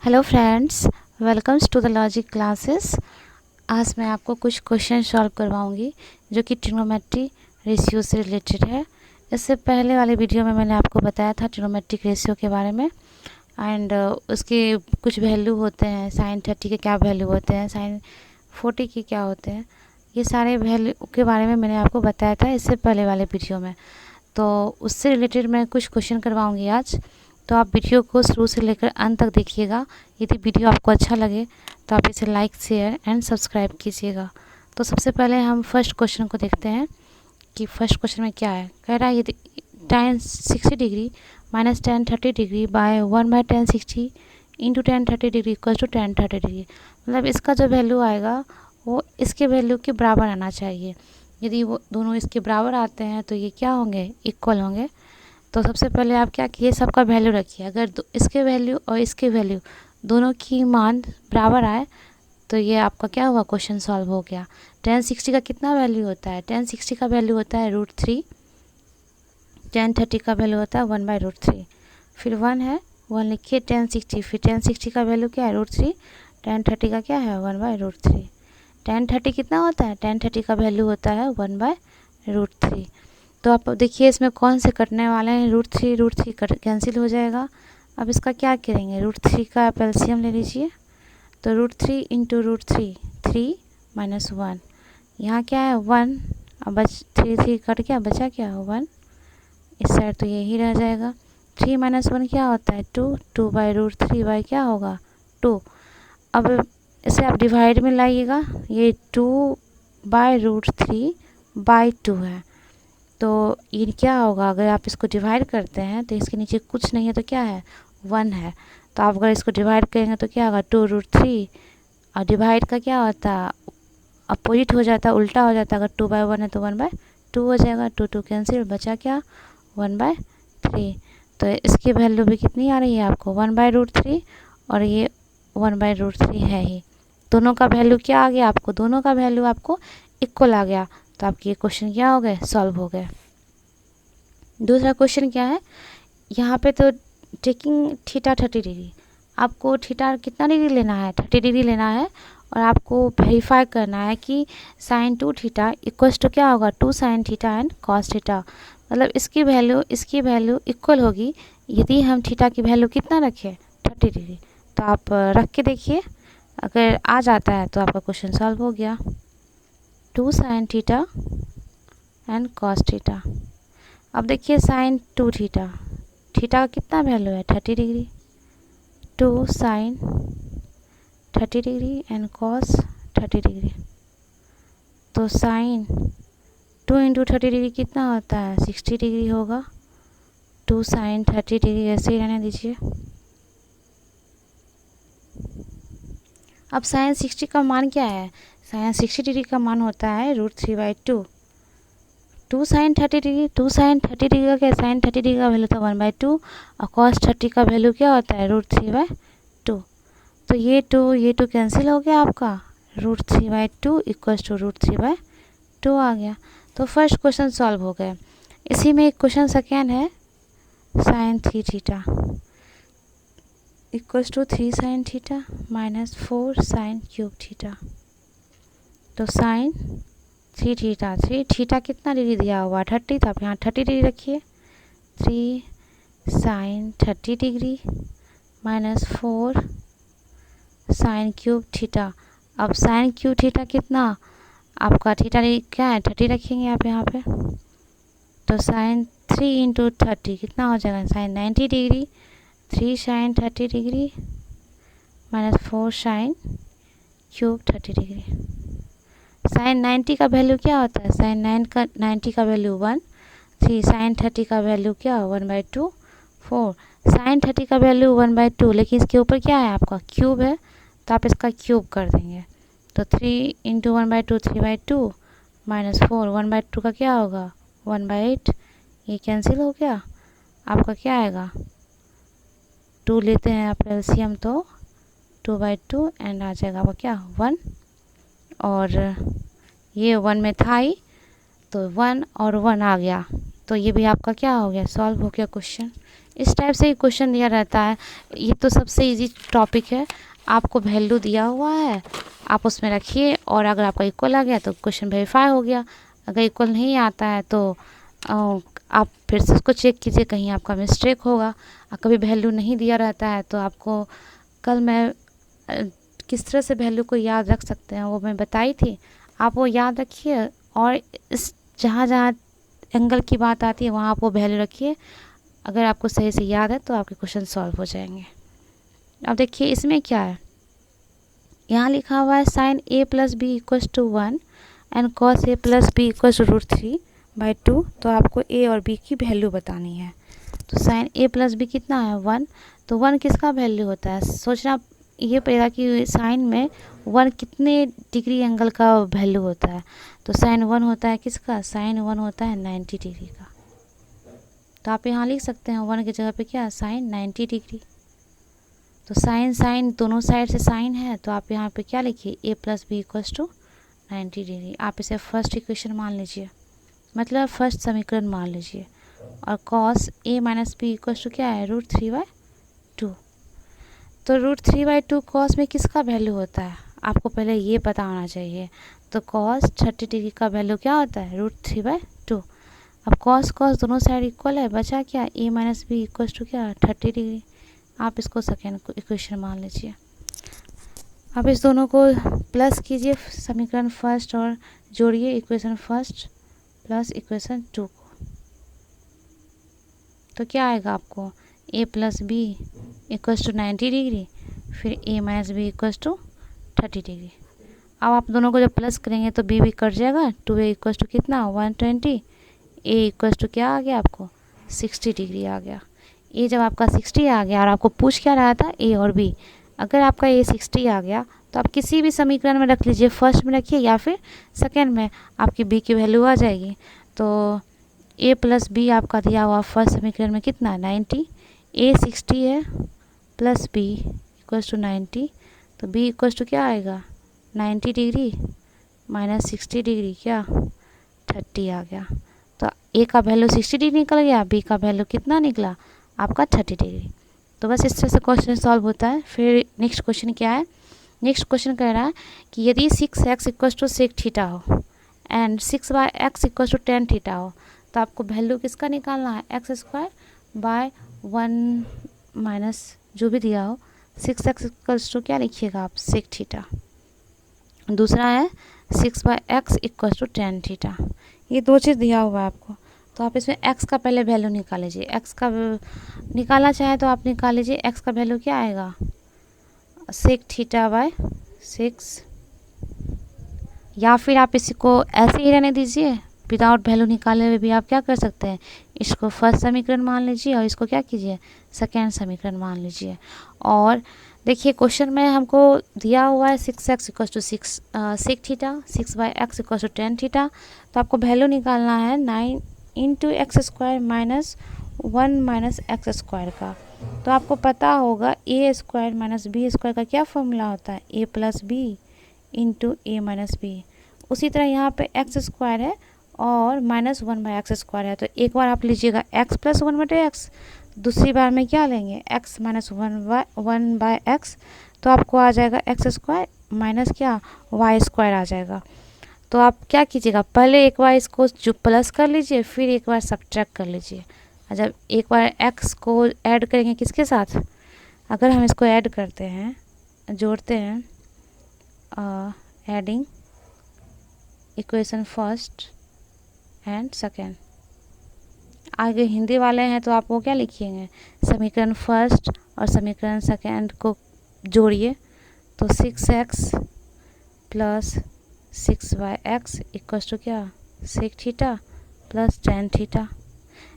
Hello friends, welcomes to the logic classes. आज मैं आपको कुछ क्वेश्चन सॉल्व करवाऊंगी जो कि ट्रिग्नोमेट्री रेशियो से रिलेटेड है। इससे पहले वाले वीडियो में मैंने आपको बताया था ट्रिग्नोमेट्रिक रेशियो के बारे में एंड उसके कुछ वैल्यू होते हैं। साइन 30 के क्या वैल्यू होते हैं, साइन 40 के क्या होते हैं, ये सारे वैल्यू के बारे में मैंने आपको बताया था इससे पहले वाले वीडियो में। तो उससे रिलेटेड मैं कुछ क्वेश्चन करवाऊँगी आज। तो आप वीडियो को शुरू से लेकर अंत तक देखिएगा। यदि वीडियो आपको अच्छा लगे तो आप इसे लाइक शेयर एंड सब्सक्राइब कीजिएगा। तो सबसे पहले हम फर्स्ट क्वेश्चन को देखते हैं कि फर्स्ट क्वेश्चन में क्या है। कह रहा है यदि tan 60 degree minus tan 30 degree by 1/tan 60 into tan 30 degree equal to tan 30 degree, मतलब इसका जो वैल्यू आएगा वो इसके वैल्यू के बराबर आना चाहिए। यदि वो दोनों इसके बराबर आते हैं तो ये क्या होंगे, इक्वल होंगे। तो सबसे पहले आप क्या किए, सबका वैल्यू रखिए। अगर इसके वैल्यू और इसके वैल्यू दोनों की मान बराबर आए तो ये आपका क्या हुआ, क्वेश्चन सॉल्व हो गया। tan 60 का कितना वैल्यू होता है, tan 60 का वैल्यू होता है √3, tan 30 का वैल्यू होता है 1/√3। फिर 1 है, 1 लिखिए tan 60, फिर tan 60 का वैल्यू क्या है √3, tan 30 का क्या है 1/√3। tan 30 कितना होता है, tan 30 का वैल्यू होता है 1/√3। तो आप देखिए इसमें कौन से कटने वाले हैं, √3 कैंसिल हो जाएगा। अब इसका क्या करेंगे, √3 का आप एलसीएम ले लीजिए। तो √3 इंटू √3, 3 माइनस 1, यहाँ क्या है 1, अब बच 3 कट गया, बचा क्या 1, इस साइड तो यही रह जाएगा। 3 माइनस 1 क्या होता है 2, 2/√3 बाई क्या होगा 2। अब इसे आप डिवाइड में लाइएगा, ये 2/√3 बाई 2 है। तो ये क्या होगा, अगर आप इसको डिवाइड करते हैं तो इसके नीचे कुछ नहीं है तो क्या है 1 है। तो आप अगर इसको डिवाइड करेंगे तो क्या होगा 2√3, और डिवाइड का क्या होता है अपोजिट हो जाता है, उल्टा हो जाता है। अगर 2/1 है तो 1/2 हो जाएगा, 2 कैंसिल, बचा क्या 1/3। तो इसकी वैल्यू भी कितनी आ रही है आपको 1/√3, और ये 1/√3 है ही। दोनों का वैल्यू क्या आ गया आपको, दोनों का वैल्यू आपको इक्वल आ गया। तो आपके ये क्वेश्चन क्या हो गए, सॉल्व हो गए। दूसरा क्वेश्चन क्या है, यहाँ पे तो टेकिंग थीटा 30 डिग्री, आपको थीटा कितना डिग्री लेना है 30 डिग्री लेना है, और आपको वेरीफाई करना है कि sin 2 थीटा इक्वल्स टू क्या होगा 2 sin theta and cos theta, मतलब इसकी वैल्यू इक्वल होगी यदि हम थीटा की वैल्यू कितना रखें 30 डिग्री। तो आप रख के देखिए, अगर आ जाता है तो आपका क्वेश्चन सॉल्व हो गया। 2 sin theta and cos theta. अब देखिए sin 2 थीटा, थीटा का कितना वैल्यू है 30 degree, 2 sin 30 degree and cos 30 degree. तो sin 2 इंटू 30 डिग्री कितना होता है 60 डिग्री होगा। 2 sin 30 डिग्री ऐसे ही रहने दीजिए। अब sin 60 का मान क्या है, sin 60 डिग्री का मान होता है √3/2। 2 sin 30 डिग्री, 2 sin 30 डिग्री का क्या, sin 30 डिग्री का वैल्यू था 1/2, और cos 30 का वैल्यू क्या होता है √3/2। तो ये 2 कैंसिल हो गया, आपका √3/2 इक्वल्स टू √3/2 आ गया। तो फर्स्ट क्वेश्चन सॉल्व हो गए। इसी में एक क्वेश्चन सेकेंड है, sin 3 theta equals to 3 sin theta minus 4 sin cube theta. तो sin 3 थीटा, 3 थीटा कितना डिग्री दिया हुआ 30, तो आप यहाँ 30 डिग्री रखिए। 3 sin 30 degree minus 4 sin cube theta. अब sin क्यूब थीटा कितना, आपका थीटा क्या है 30 रखेंगे आप यहाँ पे। तो sin 3 इंटू 30 कितना हो जाएगा sin 90 degree, 3 sin 30 degree minus 4 sin cube 30 degree. sin 90 का वैल्यू क्या होता है, sin 90 का वैल्यू 1, 3 sin 30 का वैल्यू क्या 1/2, 4 sin 30 का वैल्यू 1/2, लेकिन इसके ऊपर क्या है आपका क्यूब है तो आप इसका क्यूब कर देंगे। तो 3 इंटू 1/2 3/2 माइनस 4 1/2 का क्या होगा 1/8, ये कैंसिल हो गया। आपका क्या आएगा 2 लेते हैं आप एलसीएम तो 2/2 एंड आ जाएगा आपका क्या 1, और ये 1 में था ही तो 1 और 1 आ गया। तो ये भी आपका क्या हो गया, सॉल्व हो गया क्वेश्चन। इस टाइप से ही क्वेश्चन दिया रहता है। ये तो सबसे इजी टॉपिक है। आपको वैल्यू दिया हुआ है, आप उसमें रखिए और अगर आपका इक्वल आ गया तो क्वेश्चन वेरीफाई हो गया। अगर इक्वल नहीं आता है तो आप फिर से उसको चेक कीजिए, कहीं आपका मिस्टेक होगा। कभी वैल्यू नहीं दिया रहता है तो आपको कल मैं किस तरह से वैल्यू को याद रख सकते हैं वो मैं बताई थी, आप वो याद रखिए। और इस जहाँ जहाँ एंगल की बात आती है वहाँ आप वो वैल्यू रखिए। अगर आपको सही से याद है तो आपके क्वेश्चन सॉल्व हो जाएंगे। अब देखिए इसमें क्या है, यहाँ लिखा हुआ है sine A plus B equals to 1 and cos A plus B equals to √3/2। तो आपको ए और बी की वैल्यू बतानी है। तो साइन ए प्लस बी कितना है 1, तो 1 किसका वैल्यू होता है, सोचना ये पड़ेगा कि साइन में 1 कितने डिग्री एंगल का वैल्यू होता है। तो साइन 1 होता है किसका, साइन 1 होता है 90 डिग्री का। तो आप यहाँ लिख सकते हैं 1 की जगह पे क्या, साइन 90 डिग्री। तो साइन साइन दोनों साइड से साइन है, तो आप यहाँ पे क्या लिखिए, A plus B equals to 90 degree. आप इसे फर्स्ट इक्वेशन मान लीजिए, मतलब फर्स्ट समीकरण मान लीजिए। और cos A minus B equals to क्या है, √3/2। तो √3/2 कॉस में किसका वैल्यू होता है, आपको पहले ये पता होना चाहिए। तो कॉस 30 डिग्री का वैल्यू क्या होता है, √3/2। अब कॉस कॉस दोनों साइड इक्वल है, बचा क्या, ए माइनस बी इक्वल्स टू क्या, 30 डिग्री। आप इसको सेकेंड इक्वेशन मान लीजिए। अब इस दोनों को प्लस कीजिए, समीकरण फर्स्ट और जोड़िए इक्वेशन फर्स्ट प्लस इक्वेशन 2 को। तो क्या आएगा आपको, A plus B equals to 90 degree, फिर A minus B equals to 30 degree. अब आप दोनों को जब प्लस करेंगे तो बी कट जाएगा, 2a इक्वल्स टू कितना 120, ए इक्वल्स टू क्या आ गया आपको 60 डिग्री आ गया। ये जब आपका 60 आ गया और आपको पूछ क्या रहा था, ए और बी, अगर आपका ए 60 आ गया तो आप किसी भी समीकरण में रख लीजिए, फर्स्ट में रखिए या फिर सेकेंड में, आपकी बी की वैल्यू आ जाएगी। तो ए प्लस बी आपका दिया हुआ फर्स्ट समीकरण में कितना है 90, ए 60 है प्लस बी इक्वल्स टू 90, तो बी इक्वल्स टू क्या आएगा 90 डिग्री माइनस 60 डिग्री क्या 30 आ गया। तो ए का वैल्यू 60 डिग्री निकल गया, बी का वैल्यू कितना निकला आपका 30 डिग्री। तो बस इस तरह से क्वेश्चन सॉल्व होता है। फिर नेक्स्ट क्वेश्चन क्या है, नेक्स्ट क्वेश्चन कह रहा है कि यदि 6x equals to sec theta हो and 6y(x) equals to tan theta हो, तो आपको वैल्यू किसका निकालना है, x²/1 माइनस जो भी दिया हो 6x इक्वल्स टू क्या लिखिएगा आप सेक थीटा। दूसरा है 6/x equals to tan theta. ये दो चीज़ दिया हुआ है आपको, तो आप इसमें x का पहले वैल्यू निकाल लीजिए। x का निकालना चाहे तो आप निकाल लीजिए, x का वैल्यू क्या आएगा सेक थीटा/6, या फिर आप इसी को ऐसे ही रहने दीजिए, विदाउट वैल्यू निकाले हुए भी आप क्या कर सकते हैं, इसको फर्स्ट समीकरण मान लीजिए और इसको क्या कीजिए सेकेंड समीकरण मान लीजिए। और देखिए क्वेश्चन में हमको दिया हुआ है 6x equals to sec theta, 6/x equals to tan theta. तो आपको वैल्यू निकालना है 9 × x² माइनस 1 माइनस x² का। तो आपको पता होगा a² माइनस b² का क्या फॉर्मूला होता है, a plus B into A minus B. उसी तरह यहाँ पे x² है और -1/x² है, तो एक बार आप लीजिएगा x प्लस 1/x, दूसरी बार में क्या लेंगे x माइनस 1/x, तो आपको आ जाएगा x² माइनस क्या y² आ जाएगा। तो आप क्या कीजिएगा, पहले एक बार इसको जो प्लस कर लीजिए, फिर एक बार सब्ट्रैक्ट कर लीजिए। जब एक बार x को ऐड करेंगे किसके साथ, अगर हम इसको ऐड करते हैं, जोड़ते हैं, adding equation first and second, आगे हिंदी वाले हैं तो आप वो क्या लिखिएंगे, समीकरण फर्स्ट और समीकरण सेकेंड को जोड़िए। तो 6x plus 6y(x) equals to क्या sec theta plus tan theta.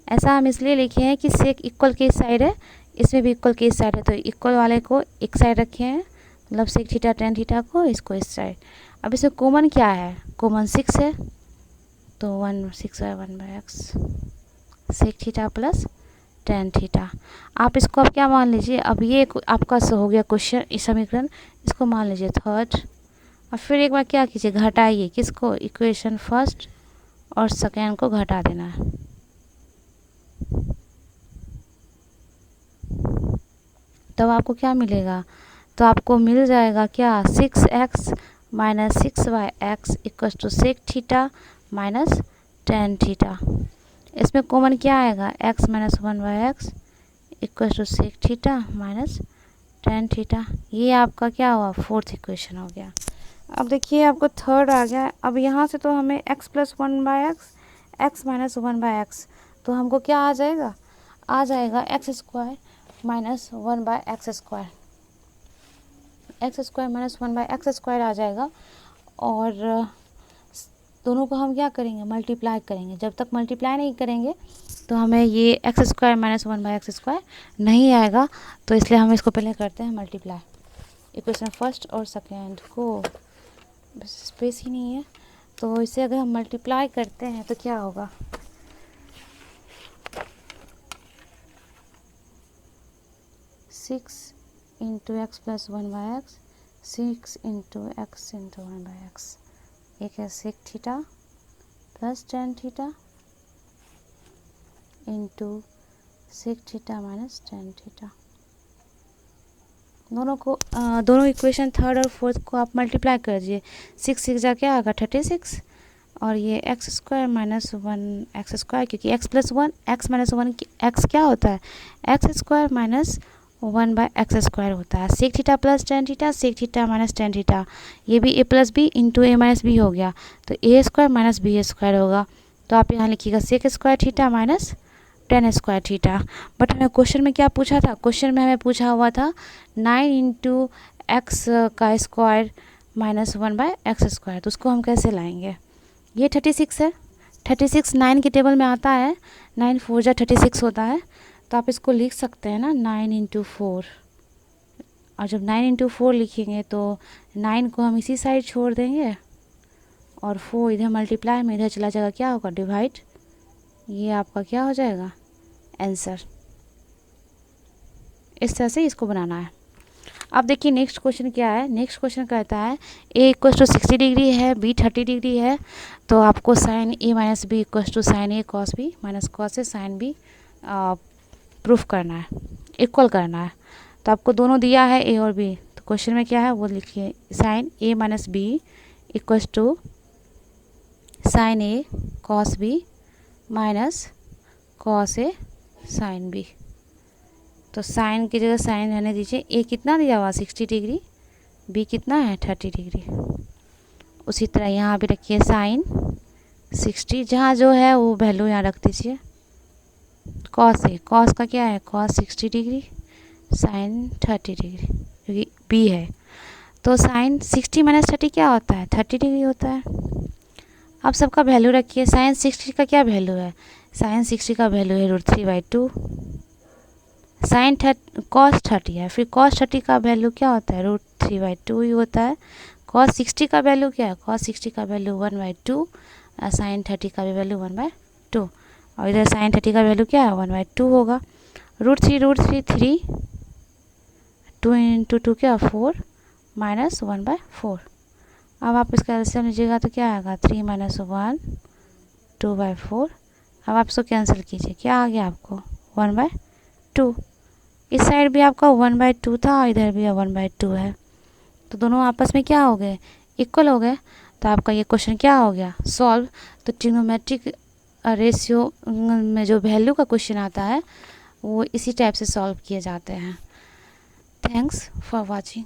ऐसा हम इसलिए लिखे हैं कि सेक इक्वल के साइड है, इसमें भी इक्वल के साइड है, तो इक्वल वाले को एक साइड रखे हैं, मतलब सेक थीटा tan थीटा को इसको इस साइड। अब इसमें कॉमन क्या है, कॉमन 6 है, तो 6/1/x sec theta plus tan theta. आप इसको अब क्या मान लीजिए, अब ये आपका हो गया क्वेश्चन, इस समीकरण इसको मान लीजिए थर्ड। और फिर एक बार क्या कीजिए, घटाइए किसको, इक्वेशन फर्स्ट और सेकेंड को घटा देना है। तब आपको क्या मिलेगा, तो आपको मिल जाएगा क्या, 6x minus 6y(x) equal to sec theta minus tan theta. इसमें कॉमन क्या आएगा, x minus 1/x equal to sec theta minus tan theta. ये आपका क्या हुआ, फोर्थ इक्वेशन हो गया। अब देखिए आपको थर्ड आ गया। अब यहाँ से तो हमें x plus 1/x, x minus 1/x, तो हमको क्या आ जाएगा, आ जाएगा x square minus 1/x square, x square minus 1/x square आ जाएगा। और दोनों को हम क्या करेंगे, मल्टीप्लाई करेंगे। जब तक मल्टीप्लाई नहीं करेंगे तो हमें ये x square minus 1/x square नहीं आएगा, तो इसलिए हम इसको पहले करते हैं मल्टीप्लाई। इक्वेशन फर्स्ट और सेकेंड को, बस स्पेस ही नहीं है, तो इसे अगर हम मल्टीप्लाई करते हैं तो क्या होगा, six into x plus 1/x, 6 into x into 1/x, एक है sec theta plus tan theta into sec theta minus tan theta. दोनों इक्वेशन थर्ड और फोर्थ को आप मल्टीप्लाई कर दीजिए। 6 जा क्या आएगा 36, और ये x square minus 1x square, क्योंकि x plus 1 x minus 1 x क्या होता है, x square minus 1/x square होता है। Sec theta plus tan theta, sec theta minus tan theta, ये भी a plus B into a minus B हो गया, तो a square minus B square होगा। तो आप यहाँ लिखिएगा sec square theta minus tan square theta. But हमें क्वेश्चन में क्या पूछा था, क्वेश्चन में हमें पूछा हुआ था 9 इंटू एक्स का स्क्वायर माइनस 1/x स्क्वायर, तो उसको हम कैसे लाएंगे। ये 36 है, 36 9 के टेबल में आता है, 9 4 जा 36 होता है, तो आप इसको लिख सकते हैं ना 9 इंटू 4। और जब 9 इंटू 4 लिखेंगे तो 9 को हम इसी साइड छोड़ देंगे और 4 इधर मल्टीप्लाई में इधर चला जाएगा, क्या होगा डिवाइड, ये आपका क्या हो जाएगा आंसर। इस तरह से इसको बनाना है। अब देखिए नेक्स्ट क्वेश्चन क्या है, नेक्स्ट क्वेश्चन कहता है a इक्वल टू 60 डिग्री है, b 30 डिग्री है, तो आपको sine a minus B equal to sine a cos b minus cos a sine b proof करना है, इक्वल करना है। तो आपको दोनों दिया है a और b, तो क्वेश्चन में क्या है वो लिखिए, sine a minus b equal to sine a cos b minus cos a sine b। तो साइन की जगह साइन रहने दीजिए। a कितना दिया हुआ 60 डिग्री, b कितना है 30 डिग्री। उसी तरह यहाँ भी रखिए साइन 60, जहाँ जो है वो वैल्यू यहाँ रख दीजिए। कॉस a, कॉस का क्या है कॉस 60 डिग्री, साइन 30 डिग्री, क्योंकि b है। तो साइन 60 माइनस 30 क्या होता है 30 डिग्री होता है। अब सबका वैल्यू रखिए। साइन 60 का क्या वैल्यू है, साइन 60 का वैल्यू है √3/2। साइन कॉस 30 है, फिर कॉस 30 का वैल्यू क्या होता है √3/2 ही होता है। कॉस 60 का वैल्यू क्या है, कॉस 60 का वैल्यू 1/2, साइन 30 का भी वैल्यू 1/2, और इधर साइन 30 का वैल्यू क्या है 1/2 होगा। √3 3, 2 इंटू 2 क्या 4 माइनस 1/4। अब आप इसका एलसीएम लीजिएगा तो क्या आएगा 3 माइनस 1 2/4। अब आप इसको कैंसिल कीजिए, क्या आ गया आपको 1/2। इस साइड भी आपका 1/2 था और इधर भी 1/2 है, तो दोनों आपस में क्या हो गए इक्वल हो गए। तो आपका ये क्वेश्चन क्या हो गया सॉल्व। तो ट्रिग्नोमेट्रिक रेशियो में जो वैल्यू का क्वेश्चन आता है वो इसी टाइप से सॉल्व किए जाते हैं। Thanks for watching.